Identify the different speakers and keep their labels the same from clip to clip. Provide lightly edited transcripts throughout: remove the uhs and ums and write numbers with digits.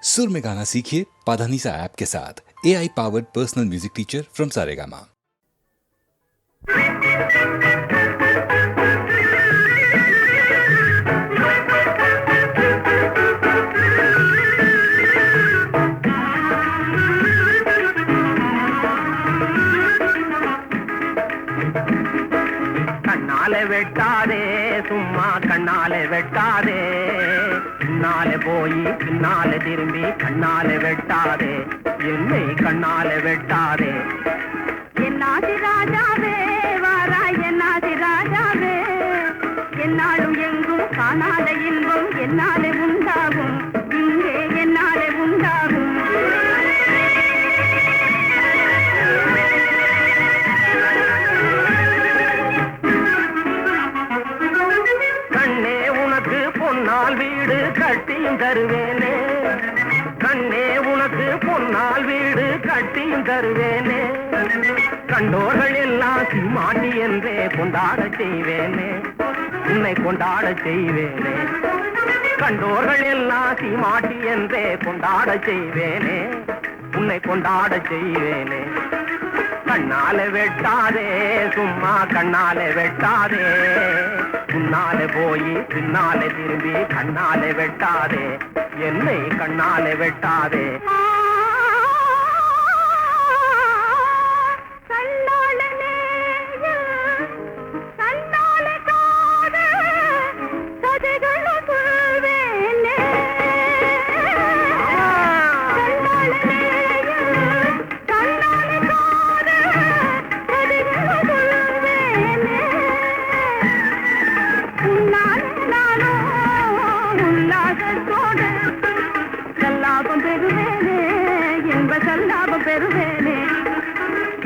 Speaker 1: सुर में गाना सीखिए पाधानीसा ऐप के साथ। AI powered personal music teacher from Saregama.
Speaker 2: கண்ணாலே வெட்டாதே, சும்மா கண்ணாலே வெட்டாதே, பின்னாலே போய் பின்னாலே திரும்பி கண்ணாலே வெட்டாதே, என்னை கண்ணாலே வெட்டாதே.
Speaker 3: என்னாதி ராஜாவே வாராய், என்னாதி ராஜாவே, என்னாலும் எங்கும் காணாத இன்பம் என்னாலே உண்டாகும், இங்கே என்னாலே உண்டாகும்.
Speaker 2: கண்ணே உனக்கு பொன்னால் வீடு கட்டியும் தருவேனே, கண்ணே உனக்கு பொன்னால் வீடு கட்டியும் தருவேனே, கண்டோர்கள் எல்லாம் சீமாட்டி என்றே கொண்டாட செய்வேனே, உன்னை கொண்டாட செய்வேனே. கண்டோர்கள் எல்லாம் சீமாட்டி என்றே கொண்டாட செய்வேனே, உன்னை கொண்டாட செய்வேனே. கண்ணாலே வெட்டாதே, சும்மா கண்ணாலே வெட்டாதே, முன்னாலே போய் பின்னாலே திரும்பி கண்ணாலே வெட்டாதே, என்னை கண்ணாலே வெட்டாதே.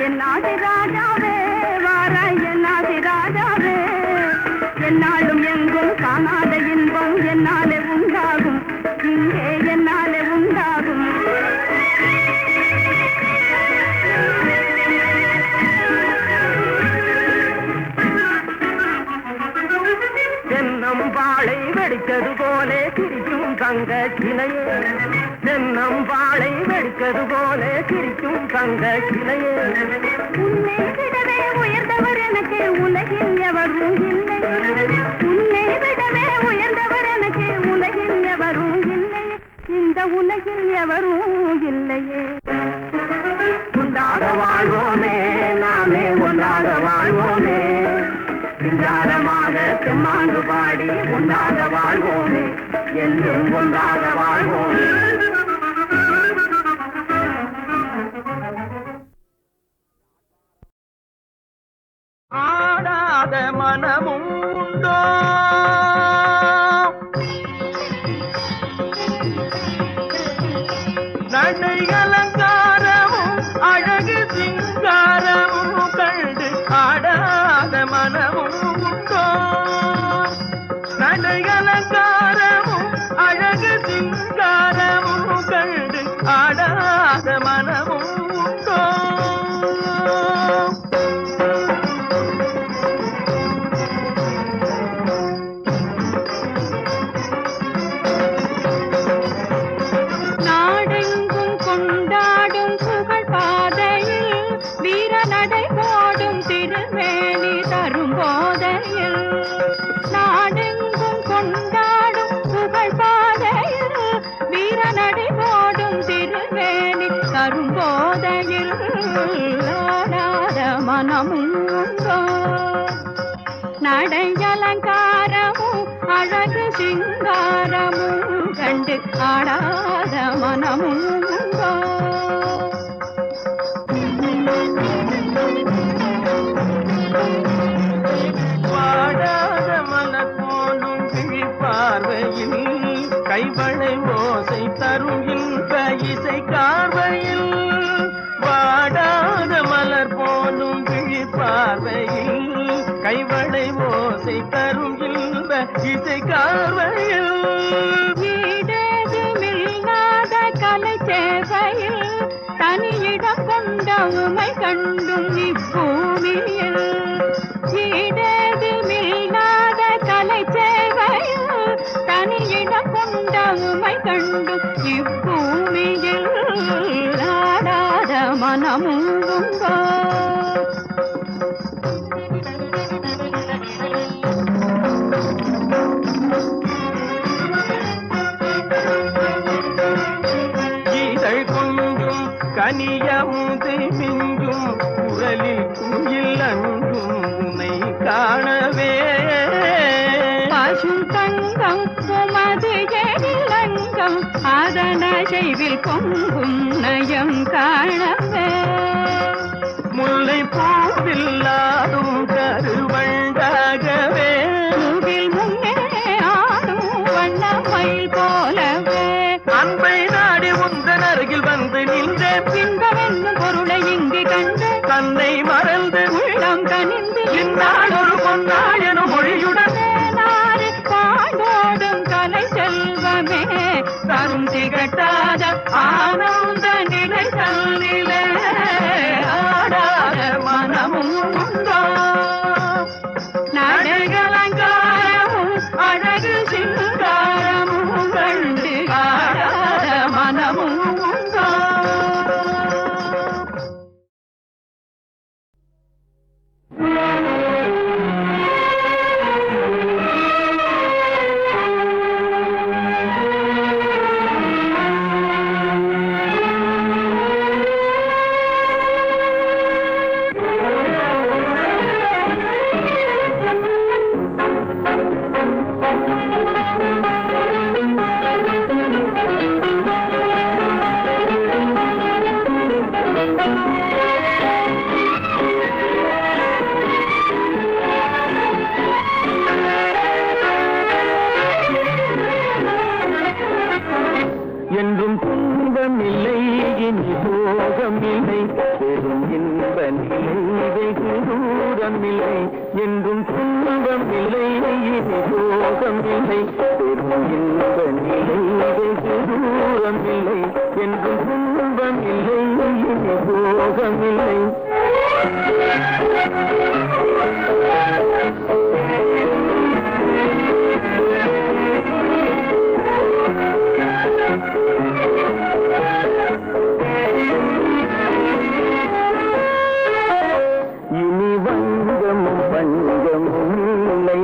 Speaker 3: என்னாதி ராஜாவே வாராய், என்னாதி ராஜாவே, என்னாலும் எங்கும் காணாத இன்பம் என்னாலே உண்டாகும், இங்கே என்னாலே உண்டாகும்.
Speaker 2: தென்னம் வாழை வெடித்தது போலே சிரிக்கும் தங்க கிளையே, தென்னம் வாழை வெடித்தது போலே சிரிக்கும் தங்க கிளையே.
Speaker 3: உன்னை விடவே உயர்ந்தவர் எனக்கு உலகில் எவரும் இல்லை, உன்னை விடவே உயர்ந்தவர் எனக்கு உலகில் எவரும் இல்லை, இந்த உலகில் எவரும் இல்லையே.
Speaker 2: ஒன்றாக வாழ்வோமே, நாமே ஒன்றாக வாழ்வோமே, சிங்காரமாக செம்மாண்டு பாடி ஒன்றாக வாழ்வோமே, என்றும் ஒன்றாக வாழ்வோமே. ஆடாத மனமும் உண்டோ, நடை அலங்காரமும் அழகு சிங்காரமும் கண்டு ஆடாத மனமும் உண்டோ, நடை அலங்காரமும் அழகு சிங்காரமும் கண்டு ஆடாத மனமும் உண்டோ.
Speaker 3: நடையலங்காரமும் அழகு சிங்காரமும் கண்டு ஆடாத மனமும் உண்டோ.
Speaker 2: வாடாத மலர் போலும் விழிப்பார்வையில் கைவளை ஓசை தரும் இன்ப இசை கார்வையில், வாடாத மலர் போலும் விழிப்பார்வையில் கைவளை ஓசை தரும் இன்ப இசை கார்வையில்,
Speaker 3: ஈடேதுமில்லாத கலை சேவையில் தனியிடம் கொண்ட உமை கண்டும் இப்பூமியில், ஈடேதுமில்லாத கலை சேவையில் தனியிடம் கொண்ட உமை கண்டும் இப்பூ மனமும் உண்டோ
Speaker 2: கனியமுது மிஞ்சும் குரலில் குயில் அன்றும் உன்னை காணவே
Speaker 3: பசும் தங்கம் உமது எழிலங்கம் அதன செய்வில் பொங்கும் நயம் காணவே
Speaker 2: முல்லை பூவில்லாதும் கருவண்டாகவே
Speaker 3: மூவில் முன்னே ஆடும் வண்ணமயில் போலவே
Speaker 2: அன்பை நாடி உந்தன் அருகில் வந்து நின்றேன்
Speaker 3: இன்பமென்னும் பொருளை இங்கு கண்டு
Speaker 2: தன்னை மறந்து
Speaker 3: உள்ளம் கனிந்து
Speaker 2: இந்நாள் ஒரு பொன்னாயனும் மொழியுடன்
Speaker 3: நாடு பாடோடும் கலை செல்வமே தரும் திகட்டாத ஆனந்த நிலை தன்னிலே ஆடாத மனமும் உண்டோ நடைகளங்காரமும் அழகு சிங்காரமும் கண்டு ஆடாத மனமும் உண்டோ
Speaker 2: என்றும் துன்பமில்லை இனி சோகமில்லை பெரும் இன்ப நிலை வெகு தூரமில்லை என்றும் துன்பமில்லை இனி சோகமில்லை பெரும் இன்ப நிலை வெகு தூரமில்லை என்றும் துன்பமில்லை இனி சோகமில்லை இனி வஞ்சமும் பஞ்சமும் இல்லை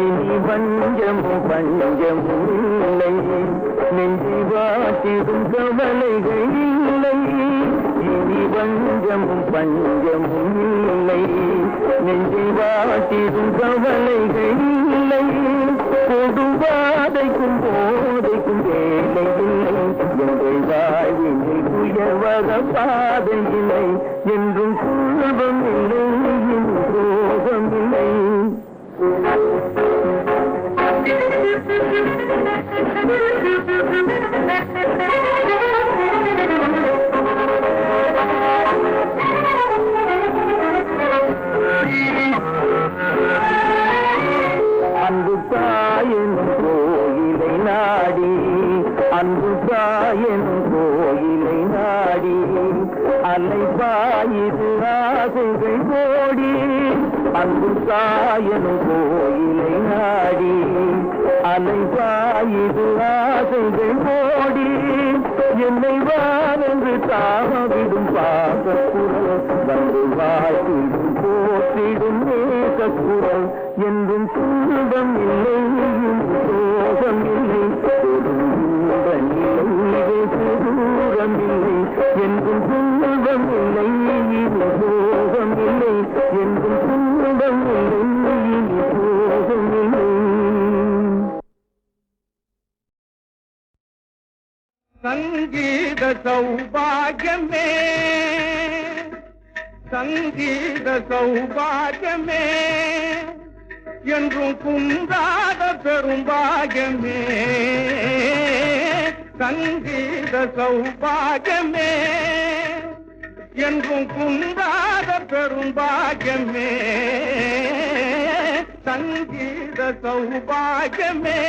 Speaker 2: இனி வஞ்சமும் பஞ்சமும் இல்லை நெஞ்சி வாட்டிடும் கவலைகள் இல்லை இனி வஞ்சமும் பஞ்சமும் இல்லை நெஞ்சி வாட்டிடும் கவலைகள் இல்லை கொடுவாதைக்கும் போதைக்கும் வேலை இல்லை எங்கள் வாழ்வினில் உயர்வத பாதை இல்லை என்றும் துன்பம் இல்லை ரோகம் இல்லை அன்பு தாயின் கோயிலை நாடி அன்பு தாயின் கோயிலை நாடி அலை பாயிரு ஆசைகள் கோடி அன்பு தாயின் கோயிலை நாடி அலை பாயிரு ஆசைகள் கோடி என்னை வானென்று தாவிடும் பாசக்குரல் வந்து வாழ்த்திடும் போற்றிடும் நேசக்குரல் என்றும் துன்பம் இல்லை சோகம் இல்லை தூரம் இல்லை என்றும் துன்பம் இல்லை சோகம் இல்லை என்றும் துன்பம் இல்லை சோகம் இல்லை சங்கீத சௌபாகியமே சங்கீத சௌபாகியமே என்றும் குன்றாத பெரும்பாகியமே சங்கீத சௌபாகியமே என்றும் குன்றாத பெரும்பாகியமே சங்கீத சௌபாகியமே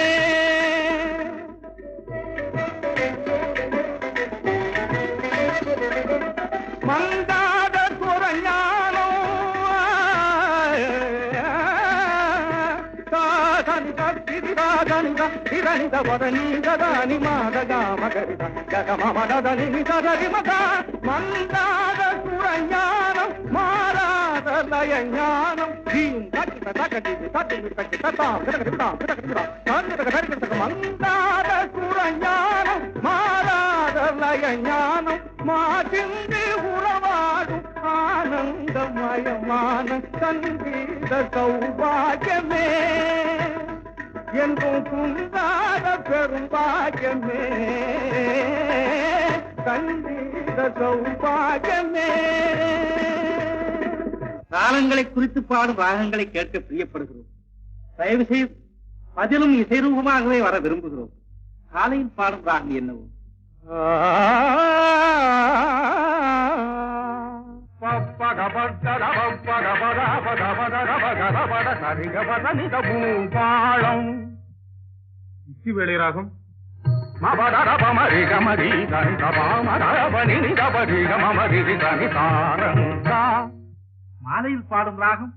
Speaker 2: மந்தாத துறஞானோ திரணித வதனீதனி மாதகா மகரித ஜகம மதனி தரி மத மந்தாத
Speaker 4: சுரஞானம் மாறாத லயஞானம் மந்தாத சுரஞானம் மாறாத லயஞானம் மாசிந்து உறவாடும் ஆனந்தமயமான சங்கீத சௌபாகியமே என்றும் குந்தாத பெரும்பாகியமே சங்கீத சௌபாகியமே.
Speaker 5: காலங்களை குறித்து பாடும் ராகங்களை கேட்க பிரியப்படுகிறோம். தயவு செய்து பதிலும் இசைரூபமாகவே வர விரும்புகிறோம். காலையில் பாடும் ராகம் என்னவோ?
Speaker 4: வேளை ராகம்
Speaker 5: மாலையில் பாடும் ராகம்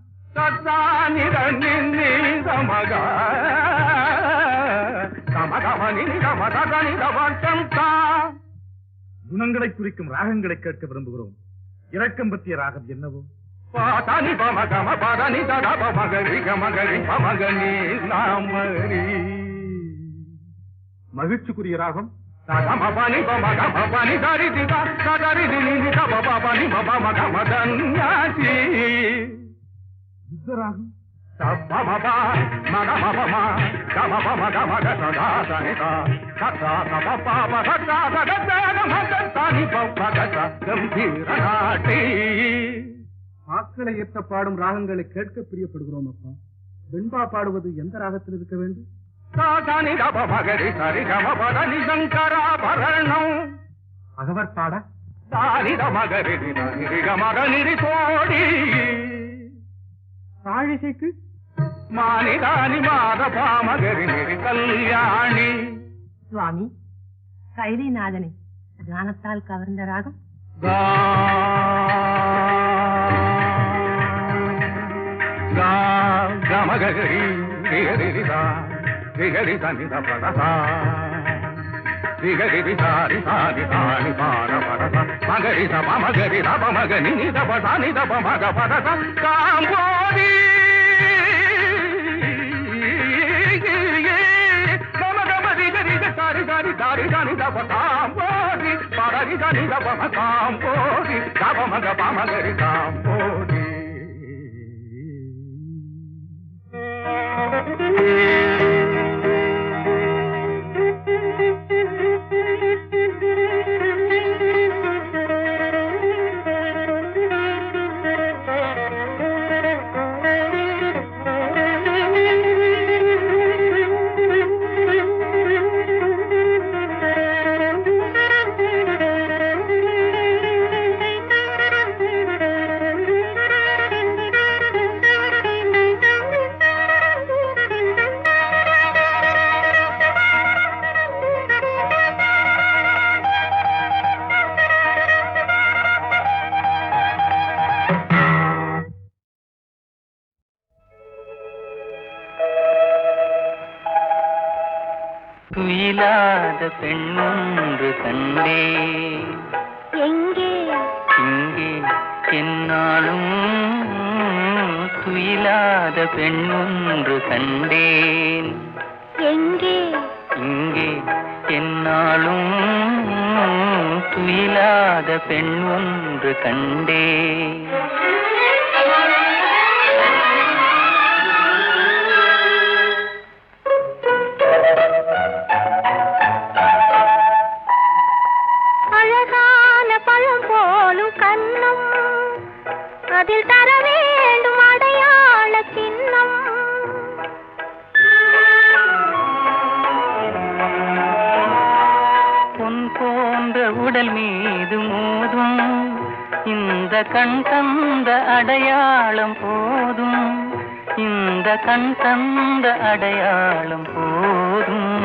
Speaker 4: குணங்களை குறிக்கும் ராகங்களை கேட்க விரும்புகிறோம். இரக்கம் பற்றிய ராகம் என்னவோ? மகிழ்ச்சிக்குரிய ராகம் யுத்தராகம் ஆக்களை ஏற்ற பாடும் ராகங்களை கேட்க பிரியப்படுகிறோம். அப்பா, வெண்பா பாடுவது எந்த ராகத்தில் இருக்க வேண்டும்? அகவர் பாட தாழிசைக்கு மானிதானி மாத பாமகரி கல்யாணி.
Speaker 3: சுவாமி, கைலிநாதனை கானத்தால் கவர்ந்த ராகம்
Speaker 4: கமகரி ரிகரி சனித பரசா ரிகரி சாரி சாரி சாரி பார பரச மகரி சப மகரி ரப மகனி நிதப சானி தப மக பரச காம்போதி கம கம ரிகரி சாரி சாரி சாரி சானி தப காம்போதி பரரி சானி தப காம்போதி தப மக பமகரி காம்போதி.
Speaker 2: துயிலாத பெண்ணொன்று கண்டே
Speaker 3: எங்கே
Speaker 2: இங்கே என்னாலும் துயிலாத பெண்ணொன்று கண்டேன்
Speaker 3: எங்கே
Speaker 2: இங்கே என்னாலும் துயிலாத பெண்ணொன்று கண்டேன்.
Speaker 3: அதில் தர வேண்டும் அடையாள சின்னம்.
Speaker 2: பொன் போன்ற உடல் மீது மோதும் இந்த கண் தந்த அடையாளம் போதும், இந்த கண் தந்த அடையாளம் போதும்.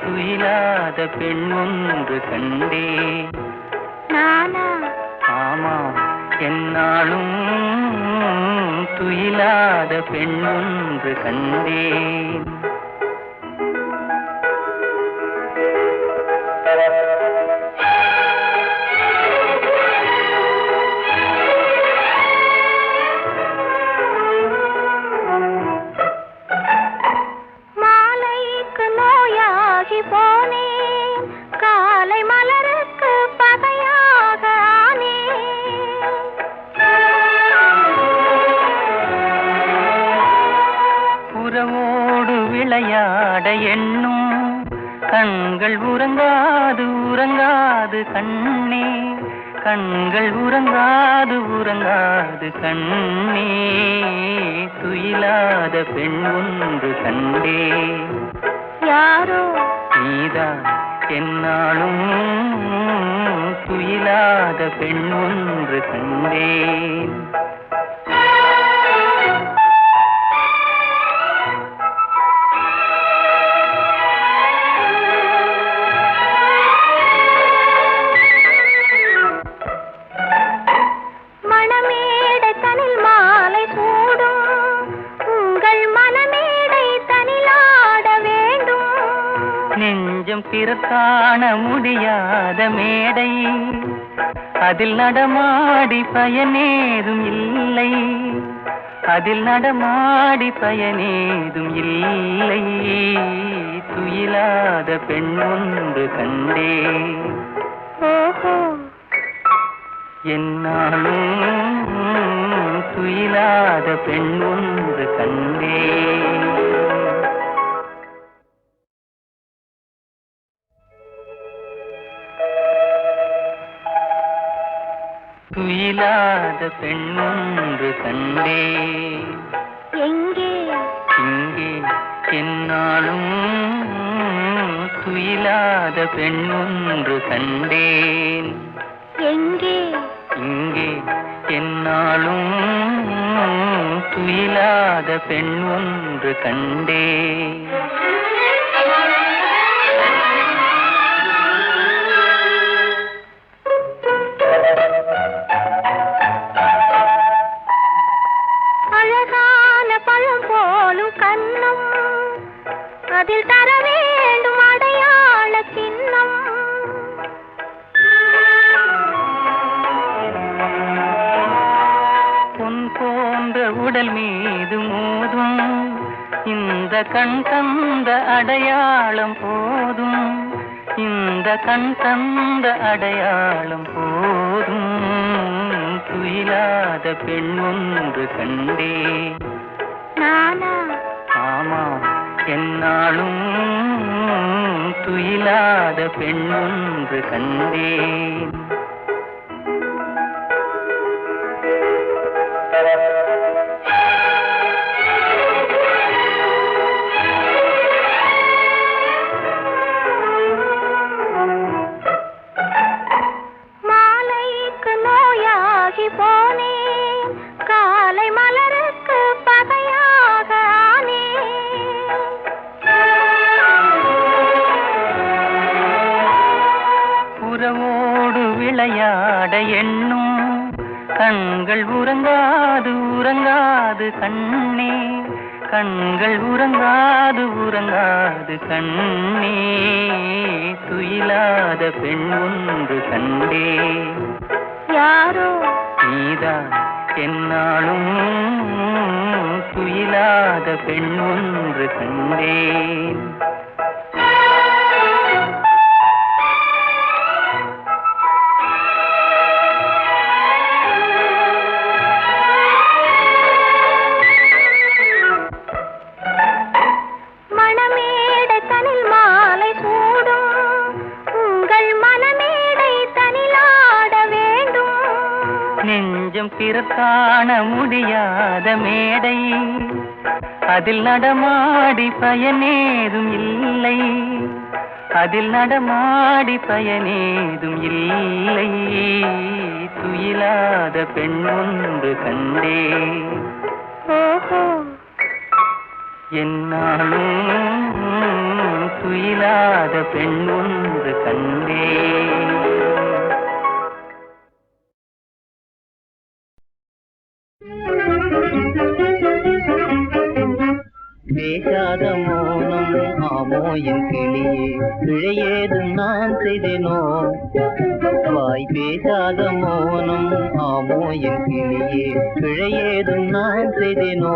Speaker 2: துயிலாத பெண் ஒன்று கண்டே.
Speaker 3: நானா?
Speaker 2: ஆமாம், என்னாலும் துயிலாத பெண் ஒன்று கண்டேன். உறங்காது உறங்காது கண்ணே, கண்கள் உறங்காது உறங்காது கண்ணே, துயிலாத பெண் ஒன்று கண்டே.
Speaker 3: யாரோ
Speaker 2: நீதான் என்னாலும் துயிலாத பெண் ஒன்று கண்டேன்.
Speaker 3: மணமேடை தனில் மாலை சூடும் உங்கள் மனமேடை தனிலாட வேண்டும்.
Speaker 2: நெஞ்சம் பிறர் காண முடியாத மேடை, அதில் நடமாடி பயனேதும் இல்லை, அதில் நடமாடி பயனேதும் இல்லை, துயிலாத பெண் ஒன்று கண்டே.
Speaker 3: ஓஹோ
Speaker 2: என்னாலும் துயிலாத பெண் ஒன்று கண்டே. துயிலாத பெண் ஒன்று கண்டே.
Speaker 3: எங்கே
Speaker 2: இங்கே என்னாலும் துயிலாத பெண் ஒன்று கண்டேன்.
Speaker 3: எங்கே
Speaker 2: இங்கே என்னாலும் துயிலாத பெண் ஒன்று கண்டேன்.
Speaker 3: அழகான பழம் போலும் கண்ணம், அதில் தர வேண்டும் அடையாள சின்னம்.
Speaker 2: பொன் போன்ற உடல் மீது மோதும் இந்த கண் தந்த அடையாளம் போதும், இந்த கண் தந்த அடையாளம் போதும், துயிலாத பெண் ஒன்று கண்டே.
Speaker 3: நானா
Speaker 2: ஆமாம் என்னாலும் துயிலாத பெண் ஒன்று கண்டேன்.
Speaker 3: மாலைக்கு நோயாகி போனேன், காலை மலருக்கு பகையாக ஆனேன்.
Speaker 2: புறவோடு விளையாட எண்ணும் கண்கள் உறங்காது உறங்காது கண்ணே, கண்கள் உறங்காது உறங்காது கண்ணே, துயிலாத பெண் ஒன்று கண்டே.
Speaker 3: யாரோ
Speaker 2: நீதான் என்னாலும் துயிலாத பெண் ஒன்று கண்டேன்.
Speaker 3: மணமேடை தனில் மாலை சூடும் உங்கள் மனமேடை தனிலாட வேண்டும்.
Speaker 2: நெஞ்சம் பிறர் காண முடியாத மேடை, அதில் நடமாடி பயனேதும் இல்லை, அதில் நடமாடி பயனேதும் இல்லை, துயிலாத பெண் ஒன்று கண்டே.
Speaker 3: ஓஹோ
Speaker 2: என்னாலும் துயிலாத பெண் ஒன்று கண்டே. பேசாத மௌனம் ஆமோ என் கிளியே, பிழையேதும் நான் செய்தேனோ. வாய் பேசாத மௌனம் ஆமோ என் கிளியே, பிழையேதும் நான் செய்தேனோ.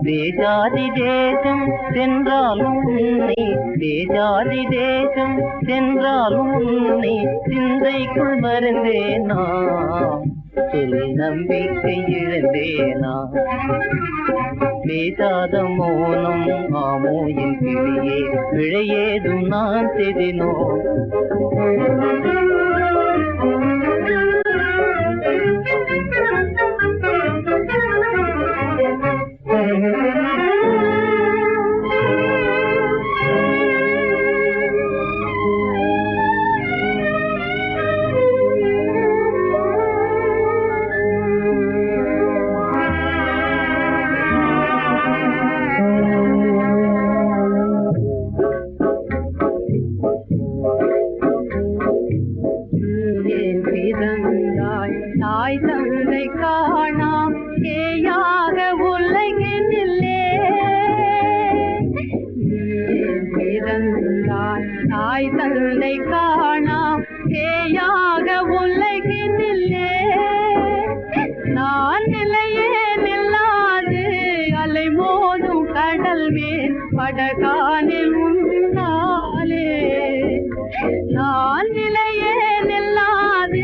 Speaker 2: தேசாதி தேசம் சென்றாலும் உன்னை, தேசாதி தேசம் சென்றாலும் உன்னை சிந்தைக்குள் மறந்தேனா.
Speaker 6: சொல் நம்பிக்கை இழந்தேனா பேசாத மோனம் ஆமோ என் கிளியே பிழையேதும் நான் செய்தினோ தாய் தந்தை காணாம் ஏயாக உலகினில்லே பிறந்தாய் தாய் தந்தை காணாம் ஏயாக உலகினில்லே நான் நிலையே நில்லாது அலை மோதும் கடல் மேல் படகானில் உன்னாலே நான் நிலையே நில்லாது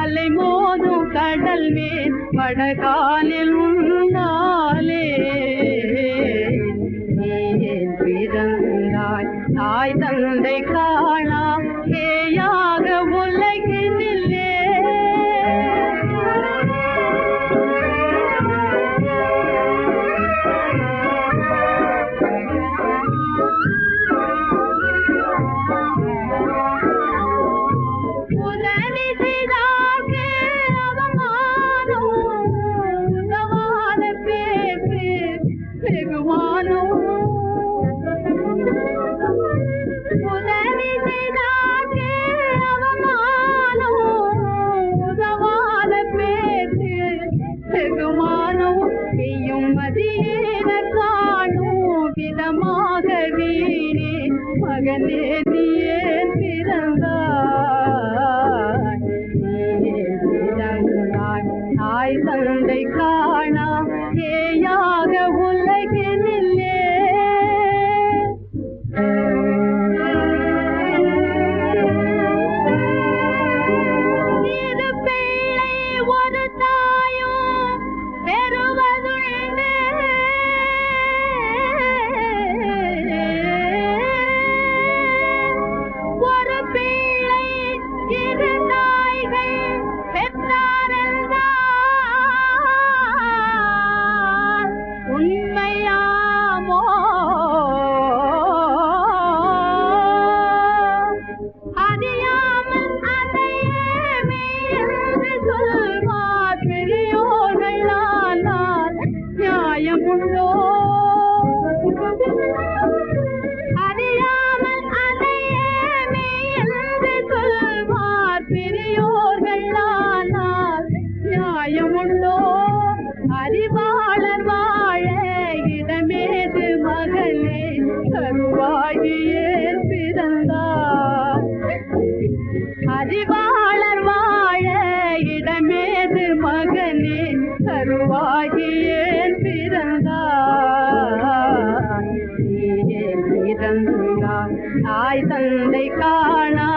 Speaker 6: அலை மோதும் கடல் மேல் படகானில் உன்னாலே பிறந்தாய் தாய் தந்தை காணாம் ஏயாக உலகினில்லே மகனே நீயே பிறந்தாய் தாய் தந்தை காணா ஏயாக உலகினில்லே இரு பிள்ளை ஒரு தாயோ பெறுவதுண்டு ஒரு பிள்ளை இரு தாய்கள் பெற்றாரென்றால் உண்மையாமோ அறியாமல் அதையே மெய்யென்று சொல்வார் பெரியோர்கள் ஆனால் நியாயமுண்டோ அறியாமல் அதையே மெய்யென்று சொல்வார் பெரியோர்கள் ஆனால் நியாயமுண்டோ அறிவாளர் வாழ இடமேது மகளே கருவாகியே பிறந்தார் அறிவாளர் வாழ இடமேது மகனே கருவாகியே பிறந்தார் பிறந்தார் தாய் தந்தை காணா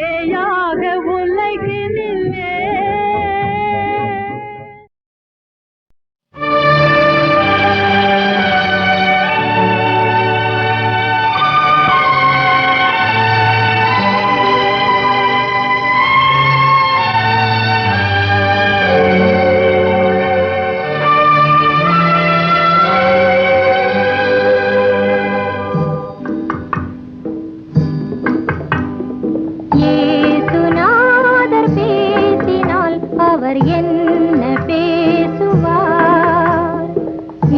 Speaker 6: ஏயாக உலகினில்லே இயேசுநாதர் பேசினால் அவர் என்ன பேசுவார்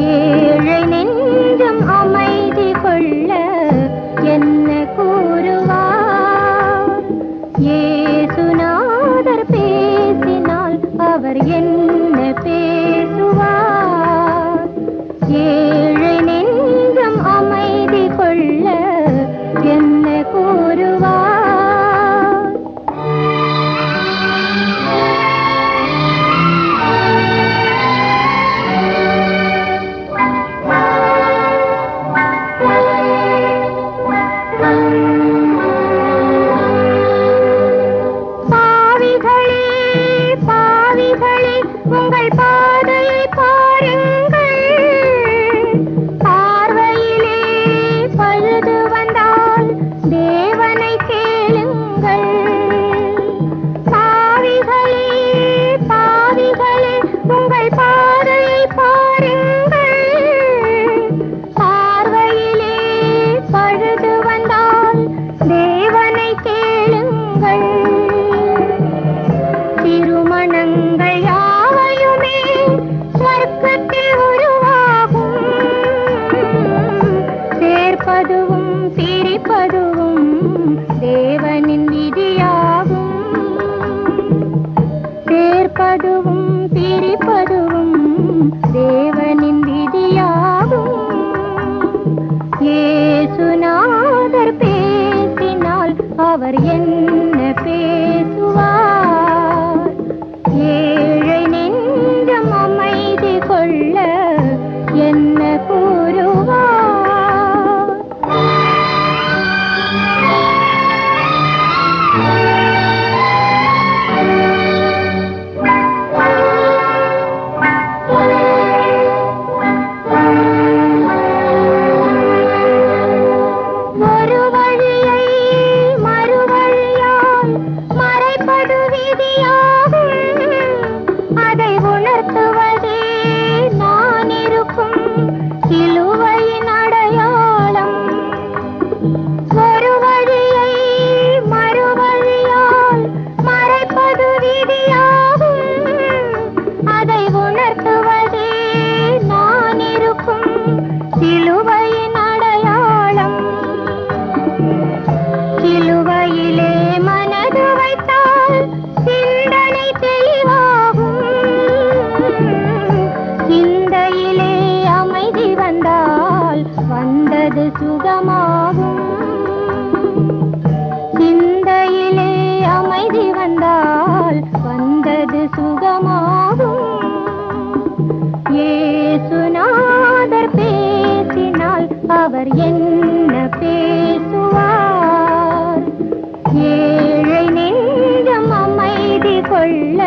Speaker 6: ஏழை நெஞ்சம் அமைதி கொள்ள என்ன கூறுவார் இயேசுநாதர் பேசினால் அவர் என்ன பேசுவார் ஏழை நெஞ்சம் அமைதி கொள்ள என்ன கூறுவார் அவர் என்ன பேசுவார்? ஏழை நெஞ்சம் அமைதி கொள்ள என்ன கூறுவார்? அவர் என்ன பேசுவார்? ஏழை நெஞ்சம் அமைதி கொள்ள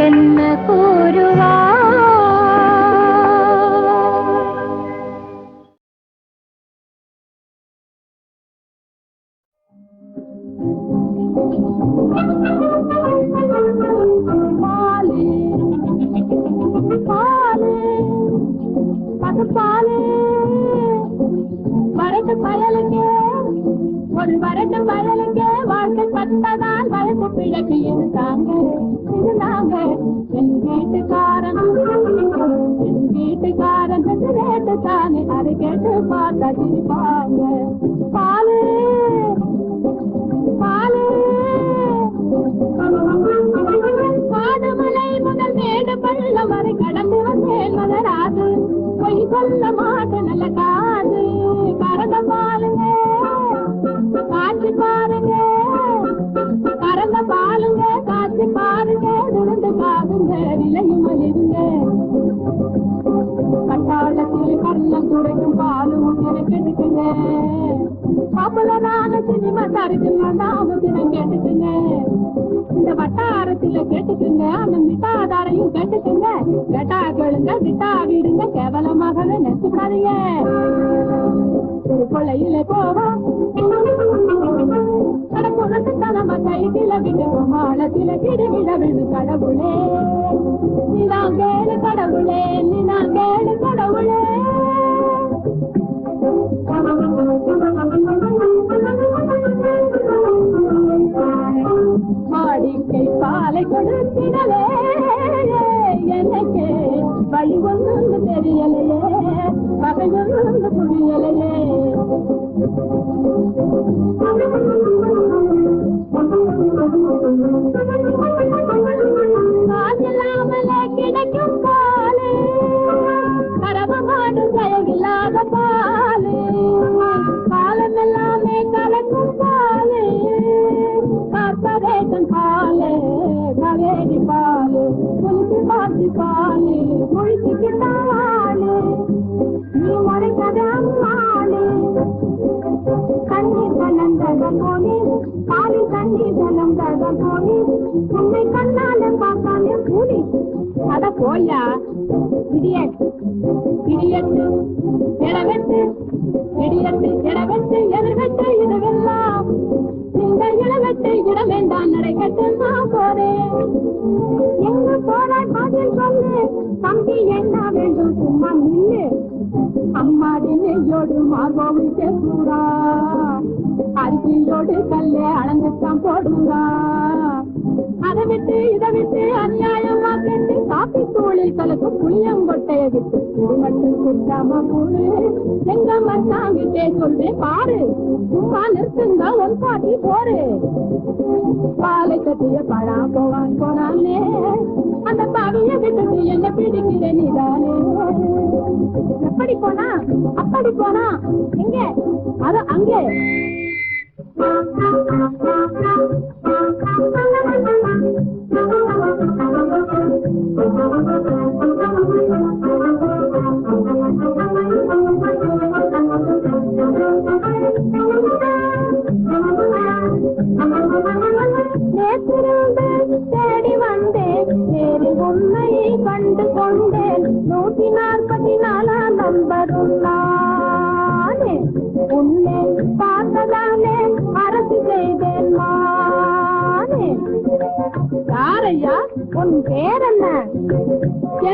Speaker 6: என்ன கூறுவார்?
Speaker 3: ஒரு வரட்டும் வயலுங்க வாழ்க்கை பட்டதால் வயசு பிழைக்கு இருந்தாங்க இருந்தாங்க. என் வீட்டுக்காரன் ரேட்டு தானே அதை கேட்டு பார்த்தா சிரிப்பாங்க. பாலு பாலு காடுமலை முதல் மேடு பள்ளம் வரை கடந்து வந்தேன் மலராது. பொய் சொல்ல மாட்டேன் நல்ல காது. கறந்த பாலுங்க காட்சி பாருங்க, கறந்த பாலுங்க காட்சி பாருங்க. துணிந்து காதுங்க விலையும் அழிவுங்க. கட்டாளத்தில் கள்ளம் துடைக்கும் பாலும் எனக்கு எடுக்குங்க. பாப்புலரான சினிமா தருக்குங்க நாமத்தினம் கேட்டுக்குங்க. இந்த வட்டாரத்துல கேட்டுக்குங்க அந்த மிட்டாதாரையும் கேட்டுக்குங்க. கேட்டா கேளுங்க விட்டா விடுங்க கேவலமாக நினைச்சுடாதீங்க. கொள்ளையில போவோம் கடப்புறத்துக்கான கைதில விடுவோம் மாலத்தில கிடுவிட விடு கடவுளே. நீதான் கேளு கடவுளே, நீதான் கேளு கடவுளே. மாடிக்கை பாலை கொடுத்திடலே எனக்கு வழி ஒன்று தெரியலையே, வகை ஒன்று புரியலையே. காதில்லாமலே கிடைக்கும் பாலு, கரவ மாடு தயவில்லாத பாலு. காலம் எல்லாமே கலக்கும் பாலு, கார்பரேஷன் பாலு, கவேரி பாலு, குளிச்சு பாசி பாலு, குளிச்சுக்கிட்டாலு. நீ முறைக்கத அம்மாளு கண்ணீர் கலந்தத போனே, பாலில் கண்ணீர் கலந்தத போனே. உன்னை கண்ணால பார்க்காம கூடி அத போயா இடியட்டு இடியட்டு இடவெட்டு இடியட்டு இடவெட்டு எதிர்வெட்டு இதுவெல்லாம். இந்த இளவெட்டு இடம் வேண்டாம் நடைகட்டு நான் போறேன். எங்க போறாய் பதில் சொல்லு தம்பி, என்ன வேண்டும் சும்மா நில்லு. அம்மாடி நெய்யோடு மார்போடு சேர்த்துடா, அரிசியோடு கல்லே அளந்துத்தான் போடுறா. அதை விட்டு இதை விட்டு அநியாயமா கேட்டு காப்பி தூளில் கலக்கும் புளியங்கொட்டைய விட்டு இது மட்டும் குட்டாம கூடு. எங்க மச்சாங்கிட்டே சொல்றே பாரு, சும்மா நிறுத்துங்க ஒரு பாட்டி போரு. பாலை கட்டிய பழா போவான் போனானே, அந்த பாவிய விட்டுட்டு என்ன பிடிக்கிற நீதானே. எப்படி போனா அப்படி போனா எங்க அது அங்கே தேடி வந்தேன் நேரில் உன்னை கண்டு கொண்டேன் 144 நம்பரும் நானே உன்னை பார்த்ததானே அரசு செய்தேன் மானே. யாரையா உன் பேர் என்ன?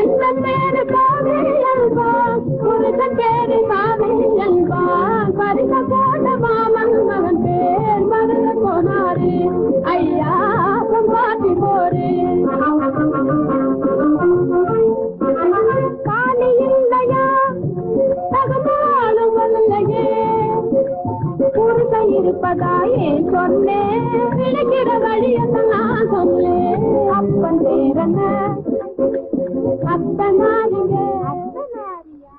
Speaker 3: என்ன பேரு காவி என்பான் புருஷன் பேரு காவி என்பான் பரிச போட்ட மாமன் மகன் பேர் மருத போனாரு ஐயா பாட்டி போரு. காலி இல்லையா தகமாலும் இல்லையே புருஷ இருப்பதாயே சொன்னேன் கிடைக்கிற வழியெல்லாம் நான் சொன்னேன். அப்பன் பேரன அத்தனாரிங்க அத்தனாரியா.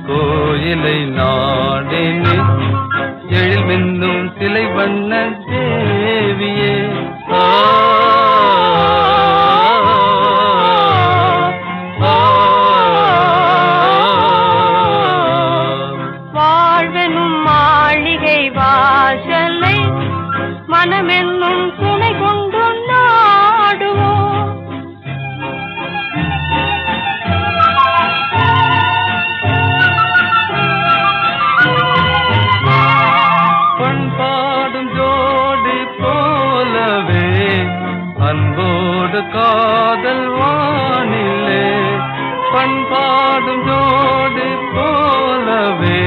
Speaker 7: கோயிலை நாடினே எழில் மின்னும் சிலை வண்ண தேவியே.
Speaker 6: வாழ்வெனும் மாளிகை வாசலை மனமென்னும் துணை கொண்டு நாடுவோம்.
Speaker 7: பண்பாடும் ஜோடி போலவே அன்போடு காதல் வானிலே. பண்பாடும் ஜோடி போலவே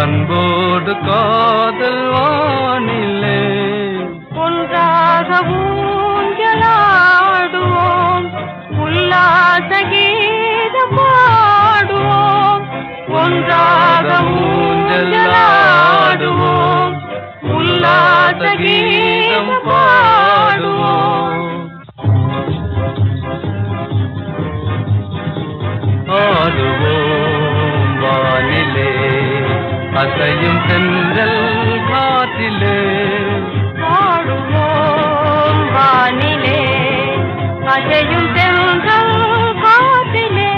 Speaker 7: அன்போடு காதல் வானிலே.
Speaker 6: ஒன்றாக ஊஞ்சலாடுவோம் உல்லாச கீதம் பாடுவோம். ஒன்றாக ஊஞ்சலாடுவோம் உல்லாச கீதம் பாடுவோம்.
Speaker 7: ஆடுவோம் வானிலே அசையும் தென்றல் காற்றிலே.
Speaker 6: பாடுவோம் வானிலே அசையும் தென்றல் காற்றிலே.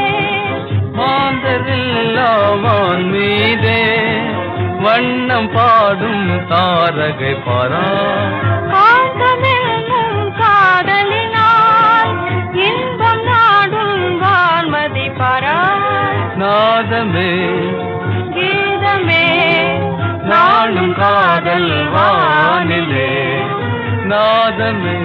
Speaker 7: மாந்தரில்லாவான் மீதே வண்ணம் பாடும் தாரகை பாரா.
Speaker 6: காந்தமென்னும் காதலினால் இன்பம் நாடும் வான்மதி பரா.
Speaker 7: நாதமே
Speaker 6: கீதமே
Speaker 7: நாளும் காதல் வானிலே. நாதமே